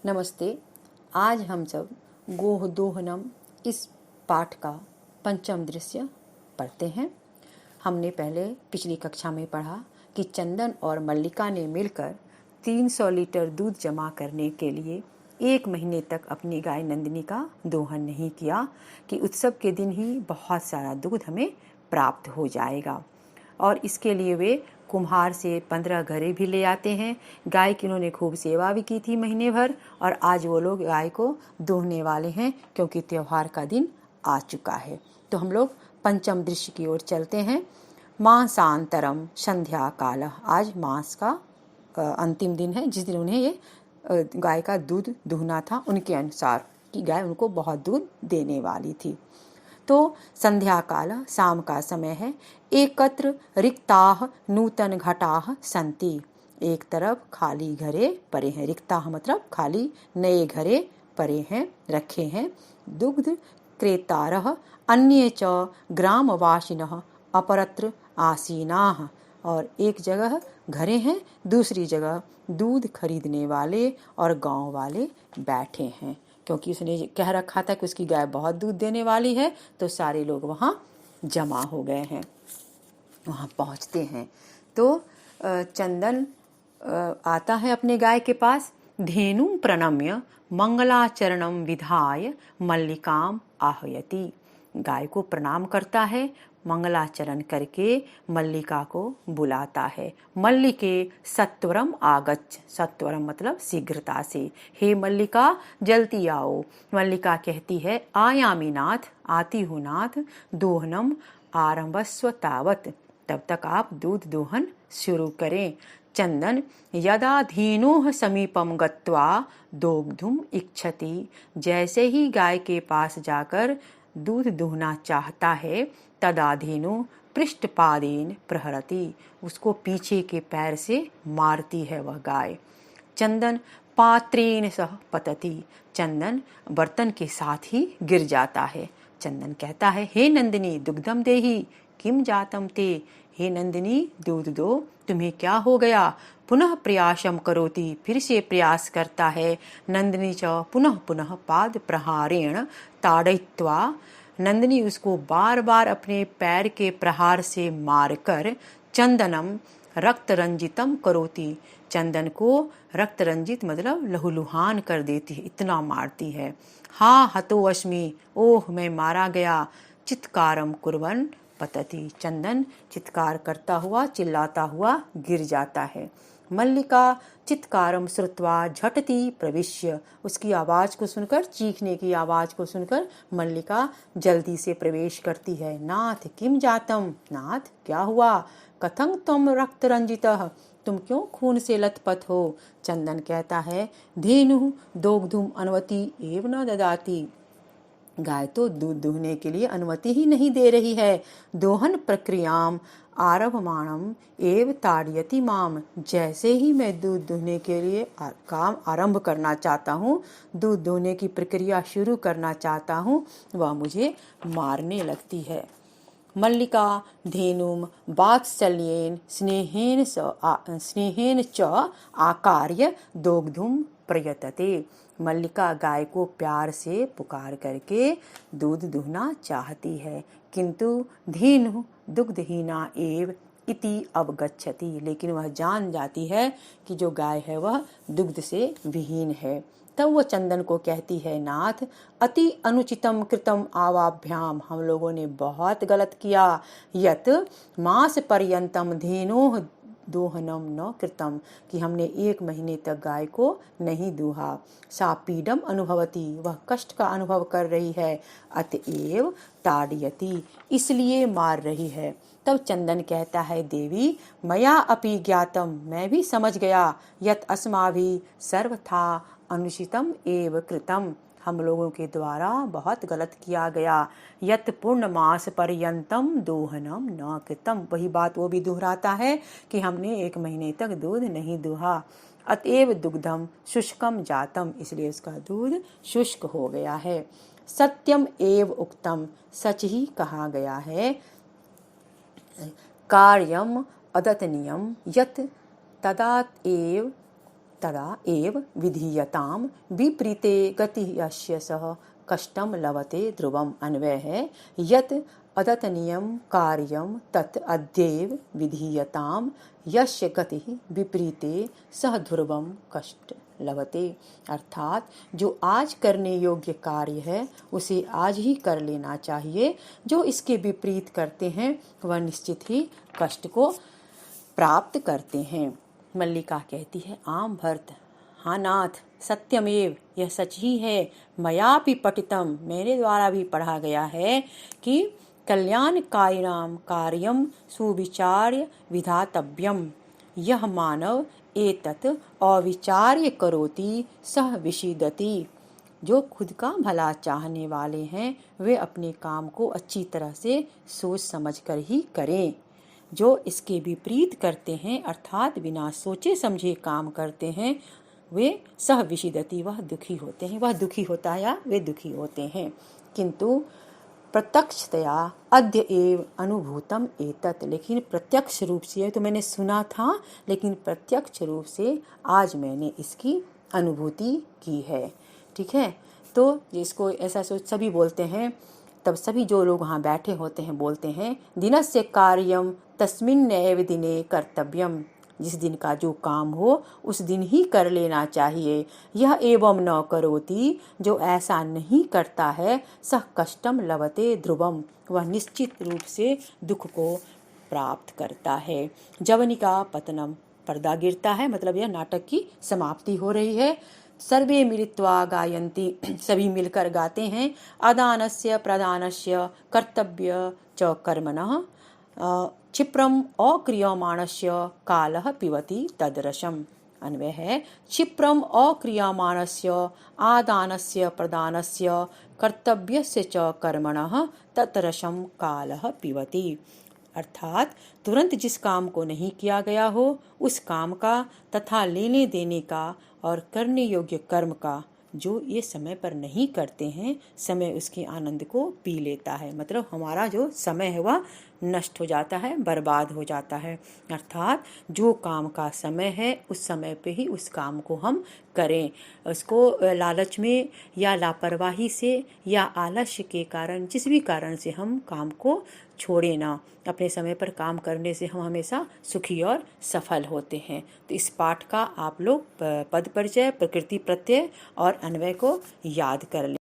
नमस्ते। आज हम सब गोह दोहनम इस पाठ का पंचम दृश्य पढ़ते हैं। हमने पहले पिछली कक्षा में पढ़ा कि चंदन और मल्लिका ने मिलकर 300 लीटर दूध जमा करने के लिए 1 महीने तक अपनी गाय नंदिनी का दोहन नहीं किया कि उत्सव के दिन ही बहुत सारा दूध हमें प्राप्त हो जाएगा। और इसके लिए वे कुम्हार से 15 घड़े भी ले आते हैं। गाय की उन्होंने खूब सेवा भी की थी महीने भर, और आज वो लोग गाय को दोहने वाले हैं क्योंकि त्योहार का दिन आ चुका है। तो हम लोग पंचम दृश्य की ओर चलते हैं। मासांतरम संध्या काल, आज मास का अंतिम दिन है जिस दिन उन्हें ये गाय का दूध दुहना था, उनके अनुसार कि गाय उनको बहुत दूध देने वाली थी। तो संध्या काल, शाम का समय है। एकत्र रिक्ताः नूतन घटाः सन्ति, एक तरफ खाली घड़े पड़े हैं। रिक्ताः मतलब खाली नए घड़े पड़े हैं, रखे हैं। दुग्ध क्रेतारः अन्ये च ग्रामवासिनः अपरत्र आसीनाः, और एक जगह घरे हैं, दूसरी जगह दूध खरीदने वाले और गांव वाले बैठे हैं। क्योंकि उसने कह रखा था कि उसकी गाय बहुत दूध देने वाली है, तो सारे लोग वहाँ जमा हो गए हैं। वहाँ पहुँचते हैं तो चंदन आता है अपने गाय के पास। धेनु प्रणम्य मंगलाचरणम विधाय मल्लिकाम आहयति, गाय को प्रणाम करता है, मंगलाचरण करके मल्लिका को बुलाता है। मल्लिके सत्वरम आगच्छ, सत्वरम मतलब शीघ्रता से, हे मल्लिका जल्दी आओ। मल्लिका कहती है आयामी नाथ, आती हूँ नाथ, दोहनम आरंभस्व तावत, तब तक आप दूध दोहन शुरू करें। चंदन यदा धेनोः समीपम गत्वा दोग्धुम इच्छति, जैसे ही गाय के पास जाकर दूध दुहना चाहता है, तदा धेनु पृष्ठपादेन प्रहरति, उसको पीछे के पैर से मारती है वह गाय। चंदन पात्रेण सह पतति, चंदन बर्तन के साथ ही गिर जाता है। चंदन कहता है हे नंदिनी दुग्धम देहि किम जातम ते, हे नंदिनी दूध दो, तुम्हें क्या हो गया। पुनः प्रयासम करोति, फिर से प्रयास करता है। नंदिनी च पुनः पुनः पाद प्रहारेण ताड़यित्वा, नंदिनी उसको बार बार अपने पैर के प्रहार से मारकर चंदनम रक्त रंजितम करोति, चंदन को रक्त रंजित मतलब लहूलुहान कर देती है, इतना मारती है। हा हतो अस्मि, ओह मैं मारा गया। चित्कारम कुर्वन् पतति, चंदन चित्कार करता हुआ चिल्लाता हुआ गिर जाता है। मल्लिका चित्कारम श्रुत्वा झटति प्रविश्य, उसकी आवाज़ को सुनकर, चीखने की आवाज़ को सुनकर मल्लिका जल्दी से प्रवेश करती है। नाथ किम जातम, नाथ क्या हुआ। कथं तुम रक्त रंजितः, तुम क्यों खून से लथपथ हो। चंदन कहता है धेनु दोग्धुम अनुमति एव न ददाति, गाय तो दूध दुहने के लिए अनुमति ही नहीं दे रही है। दोहन प्रक्रियाम आरभमाणम एव ताड़यति माम, जैसे ही मैं दूध दुहने के लिए काम आरंभ करना चाहता हूँ, दूध दुहने की प्रक्रिया शुरू करना चाहता हूँ, वह मुझे मारने लगती है। मल्लिका धेनुम वात्सल्येन स्नेहेन च आकार्य दोग्धुम प्रयतते, मल्लिका गाय को प्यार से पुकार करके दूध दुहना चाहती है, किंतु धेनु दुग्धहीना एव इति अवगच्छति, लेकिन वह जान जाती है कि जो गाय है वह दुग्ध से विहीन है। तब वो चंदन को कहती है नाथ अति अनुचितम कृतम आवाभ्याम, हम लोगों ने बहुत गलत किया। यत मास पर्यंतम धेनोः दोहनम न कृतम, कि हमने 1 महीने तक गाय को नहीं दूहा। सा पीडम अनुभवती, वह कष्ट का अनुभव कर रही है। अतएव ताड़यति, इसलिए मार रही है। तब चंदन कहता है देवी मया अपि ज्ञातम, मैं भी समझ गया। यत अस्माभि सर्वथा अनुचितम एव कृतम, हम लोगों के द्वारा बहुत गलत किया गया। यत पूर्णमास पर्यंतम दोहनम न कृतम, वही बात वो भी दोहराता है कि हमने 1 महीने तक दूध नहीं दुहा। अतएव दुग्धम शुष्कम जातम, इसलिए उसका दूध शुष्क हो गया है। सत्यम एव उक्तम, सच ही कहा गया है। कार्यम अदतनियम यत तदात एव तदा एव विधीयताम विपरीते गति यस्य सह कष्टम लभते ध्रुवम। अन्वय है यत् अदतनीयं कार्यं तत् अद्यैव विधीयताम यस्य गति विपरीते सह ध्रुवम कष्ट लभते। अर्थात जो आज करने योग्य कार्य है उसे आज ही कर लेना चाहिए, जो इसके विपरीत करते हैं वह निश्चित ही कष्ट को प्राप्त करते हैं। मल्लिका कहती है, आम भर्त, हाँ नाथ, सत्यमेव, यह सच ही है। मयापि पठितम, मेरे द्वारा भी पढ़ा गया है कि कल्याणकारिणां कार्यं सुविचार्य विधातव्यम। यह मानव एतत् अविचार्य करोति सह विषीदति। जो खुद का भला चाहने वाले हैं वे अपने काम को अच्छी तरह से सोच समझकर ही करें। जो इसके विपरीत करते हैं अर्थात बिना सोचे समझे काम करते हैं वे सह विषीदति, वह दुखी होते हैं, वह दुखी होता है या वे दुखी होते हैं। किंतु प्रत्यक्षतया अद्य एव अनुभूतम एतत्, लेकिन प्रत्यक्ष रूप से, तो मैंने सुना था लेकिन प्रत्यक्ष रूप से आज मैंने इसकी अनुभूति की है। ठीक है, तो जिसको ऐसा सोच सभी बोलते हैं, तब सभी जो लोग वहाँ बैठे होते हैं बोलते हैं दिनस्य कार्यम तस्मिन्नेव दिने कर्तव्यम। जिस दिन का जो काम हो उस दिन ही कर लेना चाहिए। यह एवं न करोति, जो ऐसा नहीं करता है, सह कष्टम लभते ध्रुवम, वह निश्चित रूप से दुख को प्राप्त करता है। जवनिका पतनम, पर्दा गिरता है, मतलब यह नाटक की समाप्ति हो रही है। सर्वे मिलित्वा गायन्ति, सभी मिलकर गाते हैं। अदानस्य प्रदानस्य कर्तव्य च कर्मणः क्षिप्रम अक्रियमाणस्य कालः पिबति तद्रसम्। अन्वय है क्षिप्रम अक्रियमाणस्य आदानस्य प्रदानस्य कर्तव्यस्य च कर्मणः तद्रसम् कालः पिबति। अर्थात तुरंत जिस काम को नहीं किया गया हो उस काम का तथा लेने देने का और करने योग्य कर्म का जो ये समय पर नहीं करते हैं, समय उसके आनंद को पी लेता है। मतलब हमारा जो समय है वह नष्ट हो जाता है, बर्बाद हो जाता है। अर्थात जो काम का समय है उस समय पे ही उस काम को हम करें। उसको लालच में या लापरवाही से या आलस्य के कारण, जिस भी कारण से हम काम को छोड़े ना। अपने समय पर काम करने से हम हमेशा सुखी और सफल होते हैं। तो इस पाठ का आप लोग पद परिचय, प्रकृति प्रत्यय और अन्वय को याद कर लें।